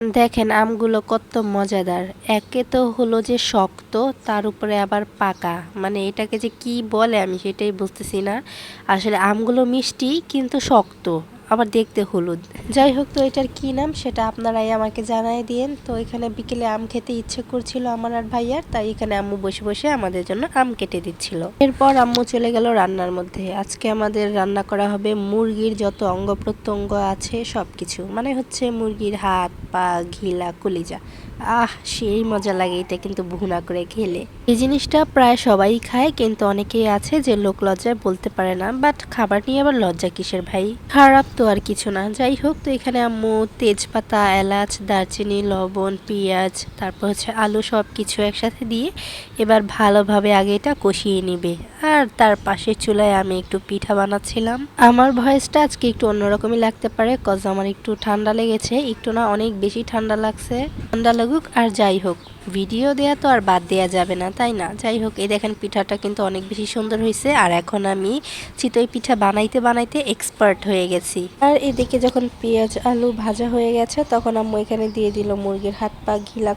দেখেন আমগুলো কত মজাদার। একে তো হলো যে শক্ত, তার উপরে আবার পাকা, মানে এটাকে যে কি বলে আমি সেটাই বুঝতেছি না। আসলে আমগুলো মিষ্টি কিন্তু শক্ত, আবার দেখতে হলুদ। যাই হোক, তো এটার কি নাম সেটা আপনারাই আমাকে জানাই দিয়েন। তো এখানে বিকেলে আম খেতে ইচ্ছে করছিল আমার আর ভাইয়ার, তাই এখানে আম্মু বসে বসে আমাদের জন্য আম কেটে দিচ্ছিল। এরপর আম্মু চলে গেল রান্নার মধ্যে। আজকে আমাদের রান্না করা হবে মুরগির যত অঙ্গ প্রত্যঙ্গ আছে সবকিছু, মানে হচ্ছে মুরগির হাত, পা, ঘিলা, কলিজা। সেই মজা লাগে এটা কিন্তু ভুনা করে খেলে। এই জিনিসটা প্রায় সবাই খায়, কিন্তু অনেকেই আছে যে লোক লজ্জায় বলতে পারে না। বাট খাবার নিয়ে আবার লজ্জা কিসের ভাই, খারাপ তো আর কিছু না। যাই হোক, তো এখানে আম্মু তেজপাতা, এলাচ, দারচিনি, লবণ, পেঁয়াজ, তারপর হচ্ছে আলু সব কিছু একসাথে দিয়ে এবার ভালোভাবে আগে এটা কষিয়ে নিবে। আর তার পাশের চুলায় আমি একটু পিঠা বানাচ্ছিলাম। আমার ভয়েসটা আজকে একটু অন্যরকমই লাগতে পারে, কজ আমার একটু ঠান্ডা লেগেছে, একটু না অনেক বেশি ঠান্ডা লাগছে। ঠান্ডা লাগুক আর যাই হোক, ভিডিও দেয়া তো আর বাদ দেয়া যাবে না, তাই না? যাই হোক, এই দেখেন পিঠাটা কিন্তু অনেক বেশি সুন্দর হয়েছে। আর এখন আমি চিতই পিঠা বানাইতে বানাইতে এক্সপার্ট হয়ে গেছি। আর এদিকে যখন পেঁয়াজ আলু ভাজা হয়ে গেছে, তখন আম্মু এখানে দিয়ে দিল মুরগির হাত, পা, ঘিলা,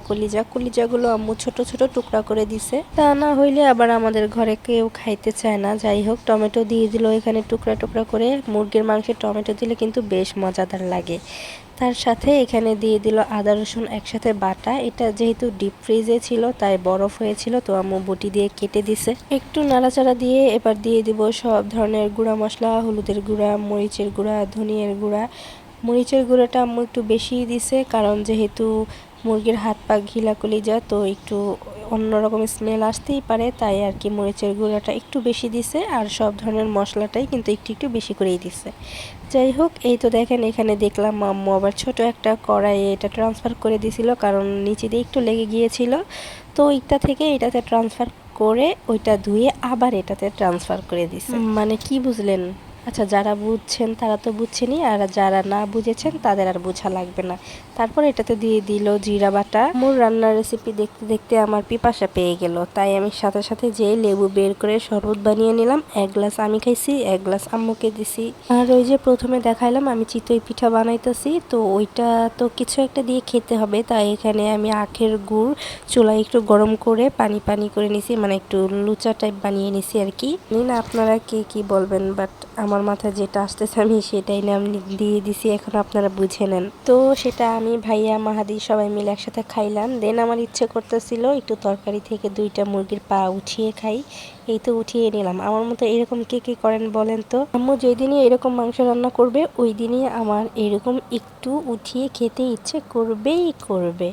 কলিজাগুলো আম্মু ছোট ছোট টুকরা করে দিছে। তা না হইলে আবার আমাদের ঘরে কেউ খাইতে চায় না। যাই হোক, টমেটো দিয়ে দিল এখানে টুকরা টুকরা করে। মুরগির মাংসে টমেটো দিলে কিন্তু বেশ মজাদার লাগে। তার সাথে এখানে দিয়ে দিল আদা রসুন একসাথে বাটা। এটা যেহেতু ডিপ ফ্রিজে ছিল তাই বরফ হয়েছিল, তো আম্মু বটি দিয়ে কেটে দিছে। একটু নাড়াচাড়া দিয়ে এবার দিয়ে দিব সব ধরনের গুঁড়া মশলা, হলুদের গুঁড়া, মরিচের গুঁড়া, ধনিয়ার গুঁড়া। মরিচের গুঁড়াটা আম্মু একটু বেশিই দিছে, কারণ যেহেতু মুরগির হাত, পা, ঘিলা, কলিজা, তো একটু অন্যরকম স্মেল আসতেই পারে, তাই আর কি মরিচের গুঁড়াটা একটু বেশি দিছে। আর সব ধরনের মশলাটাই কিন্তু একটু একটু বেশি করেই দিছে। যাই হোক, এই তো দেখেন এখানে দেখলাম আম্মু আবার ছোট একটা কড়াইয়ে এটা ট্রান্সফার করে দিছিল, কারণ নিচে দিয়ে একটু লেগে গিয়েছিল। তো ওইটা থেকে এটাতে ট্রান্সফার করে ওইটা ধুয়ে আবার এটাতে ট্রান্সফার করে দিছে। মানে কি বুঝলেন? আচ্ছা, যারা বুঝছেন তারা তো বুঝছেনই, আর যারা না বুঝেছেন তাদের আর বোঝা লাগবে না। তারপর এটাতে দিয়ে দিল জিরা বাটা। মোর রান্নার রেসিপি দেখতে দেখতে আমার পিপাসা পেয়ে গেল, তাই আমি সাথে সাথে যেয়ে লেবু বের করে শরবত বানিয়ে নিলাম। 1 গ্লাস আমি খাইছি, 1 গ্লাস আম্মুকে দিছি। আর ওই যে প্রথমে দেখাইলাম আমি চিতই পিঠা বানাইতেছি, তো ওইটা তো কিছু একটা দিয়ে খেতে হবে, তাই এখানে আমি আখের গুড় চুলায় একটু গরম করে পানি পানি করে নিছি, মানে একটু লুচা টাইপ বানিয়ে নিছি আর কি। না আপনারা কে কি বলবেন, বাট আমার মাথায় যেটা আসতেছে আমি সেটাই নাম দিয়ে দিছি, এখন আপনারা বুঝে নেন। তো সেটা আমি, ভাইয়া, মাহাদি সবাই মিলে একসাথে খাইলাম। দেন আমার ইচ্ছে করতেছিল একটু তরকারি থেকে 2টা মুরগির পা উঠিয়ে খাই। এই তো উঠিয়ে নিলাম। আমার মতো এরকম কে কে করেন বলেন তো? আম্মু যেদিনই এরকম মাংস রান্না করবে ওই দিনই আমার এরকম একটু উঠিয়ে খেতে ইচ্ছে করবেই করবে।